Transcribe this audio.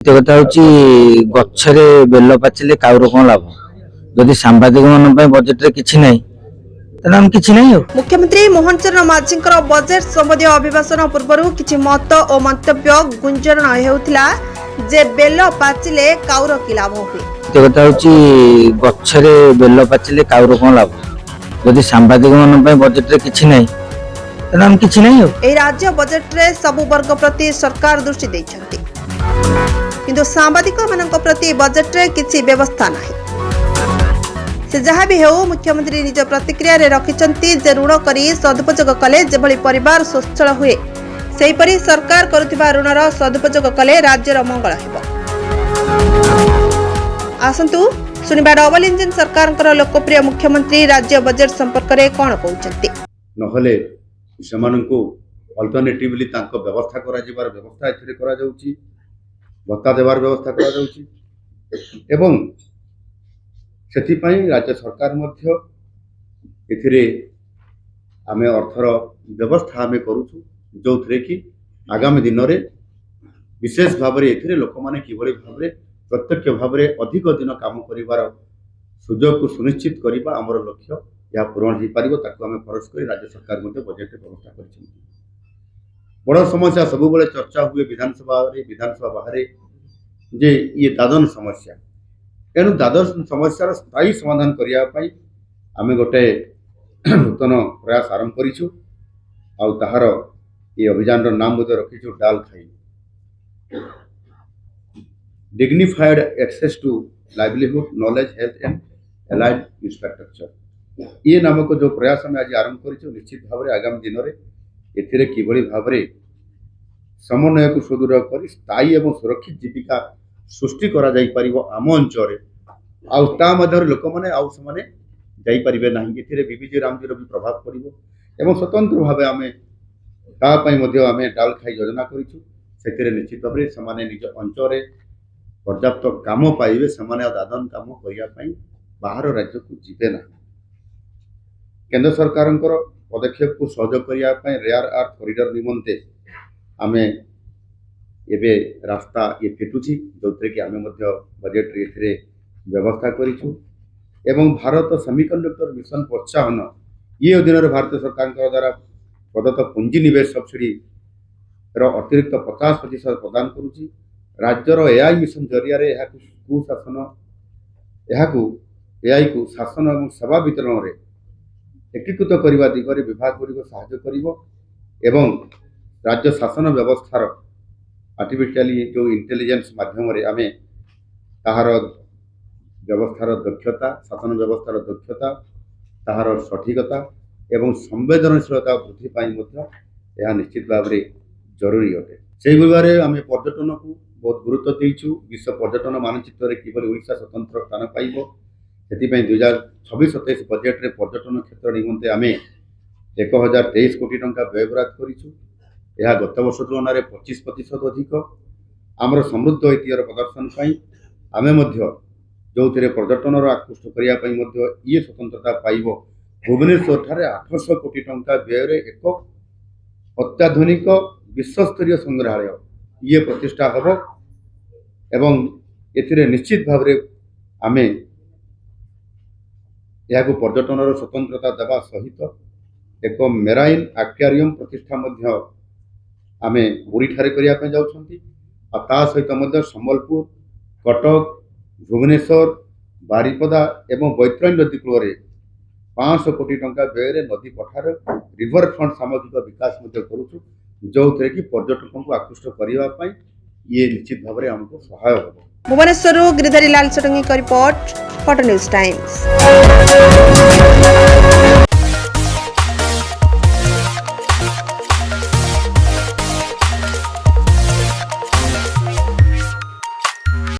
କଥା ହଉଛି ଗଛରେ ବେଲ ପାଚିଲେ କାଉର କଣ ଲାଭ। ଯଦି ସାମ୍ବାଦିକ ମାନଙ୍କ ପାଇଁ ବଜେଟରେ କିଛି ନାହିଁ ତାହେଲେ ଆମେ କିଛି ନାହିଁ। मुख्यमंत्री मोहन चरण माझीଙ୍କର बजेट संबंधी अभिभाषण पूर्व किछि मत और मंतव्य गुंजन हेउथिला जे बेल पाचिले काउर की लाभ हुए। କଥା ହଉଛି ଗଛରେ ବେଲ ପାଚିଲେ କାଉର କଣ ଲାଭ। ଯଦି ସାମ୍ବାଦିକ ମାନଙ୍କ ପାଇଁ ବଜେଟରେ କିଛି ନାହିଁ ତାହେଲେ ଆମେ କିଛି ନାହିଁ। ଏହି राज्य बजेट रे सब वर्ग प्रति सरकार दृष्टि दैछंती किंतु सांबादिक मानक प्रति बजेट रे किछि व्यवस्था नाही। से जहाँ भी हो मुख्यमंत्री निज प्रतिक्रिया रे रखिचंती जे ऋण करी सदुपयोग कले जेभली परिवार स्वच्छल हुए सेहीपरि सरकार करुथिबा ऋणर सदुपयोग कले राज्यर मंगल हेबो। आसंतु सुनिबा डबल इंजन सरकार लोकप्रिय मुख्यमंत्री राज्य बजेट संपर्क रे कोन कहउचंती। नहले सेमानंकु अल्टरनेटिवली तांको व्यवस्था करा जिबार व्यवस्था एथिरे करा जाउची, भत्ता देवार व्यवस्था करा जाउची एवं सेथिपाई राज्य सरकार मध्य एथिरे आमे अर्थर व्यवस्था आमे करूछु जोथरे कि आगामी दिन रे विशेष भाव रे एथिरे लोक माने किबळी भाव रे प्रत्यक्ष भाव रे अधिक दिन काम करिवार सुजोग को सुनिश्चित करिबा हमर लक्ष्य या पूरण हो पार ताकू आम फरज कर राज्य सरकार बजेट व्यवस्था कर। बड़ समस्या सब बेले चर्चा हुए विधानसभा बाहर जे ये दादन समस्या तेणु दादन समस्यार स्थायी समाधान करने आम गोटे नूतन प्रयास आरंभ करूँ आहार ये अभियान नाम रखीचु डाल खाई dignified access to livelihood knowledge health and allied infrastructure ये नामक जो प्रयास आम आज आरंभ कर निश्चित भाव में आगामी दिन में एथिरे किभली भाव में समन्वय को सुदृढ़ कर स्थायी एवं सुरक्षित जीविका सृष्टि करा जाई परिबो आम अंचल लोक मैंने आउ से जापारे ना ये बीबीजी रामजीर भी प्रभाव पड़ो एवं स्वतंत्र भाव आम आम डाल खाई योजना करें निश्चित भाव में निज अंचल पर्याप्त काम पाइबे से दादन काम करने बाहर राज्य को जीवे ना। केंद्र सरकार पदक्षेप को सहयोग करने रेयर अर्थ कॉरिडोर निमंते आमे एबे रास्ता ये फिटुची जो कि आम बजेट रे व्यवस्था करूँ एवं भारत सेमिकंडक्टर मिशन प्रोत्साहन ये अधीन भारत सरकार द्वारा प्रदत्त पुंजी निवेश सब्सिडी अतिरिक्त 50% प्रदान करुच्ची राज्यर एआई मिशन जरिया कुशासन एआई को शासन और सेवा वितरण में एकीकृत करने दिगरे विभाग गुड़िक साहाय्य कर राज्य शासन व्यवस्थार आर्टिफिशियल जो इंटेलिजेंस माध्यम आम ताहार व्यवस्थार दक्षता शासन व्यवस्थार दक्षता ताहार सठिकता एवं संवेदनशीलता वृद्धि पाई निश्चित भाव में जरूरी अटे। से भाव आम पर्यटन को बहुत गुरुत्व देचु विश्व पर्यटन मानचित्र किभली ओडिशा स्वतंत्र स्थान पाइब से 2026-27 बजेट रे पर्यटन क्षेत्र निमंते आम 1023 कोटी टंका व्ययबराद करूँ यह गत वर्ष तुलन में 25% अधिक आमर समृद्ध ऐतिह्यर प्रदर्शन आम जो पर्यटन आकृष्ट करने ये स्वतंत्रता पाइब भुवनेश्वर ठारे 800 कोटी टंका व्यय एक अत्याधुनिक विश्वस्तरीय संग्रहालय ये प्रतिष्ठा हम एवं एथिरे निश्चित भाव में आम यह पर्यटन स्वतंत्रता देवा सहित एक मेराइन एक्वेरियम प्रतिष्ठा आम बुरी ठारे करने जाता सहित संबलपुर कटक भुवनेश्वर बारिपदा एवं बैतरणी नदी कूल 500 कोटी टंका व्यय नदी पठार रिवर फ्रंट सामग्रिक विकास करूँ जो थे कि पर्यटकों को आकृष्ट करने ये निश्चित भाव में हमको सहायक हो। भुवनेश्वर गिरिधारी लाल सडंगी का रिपोर्ट, हॉट न्यूज टाइम्स।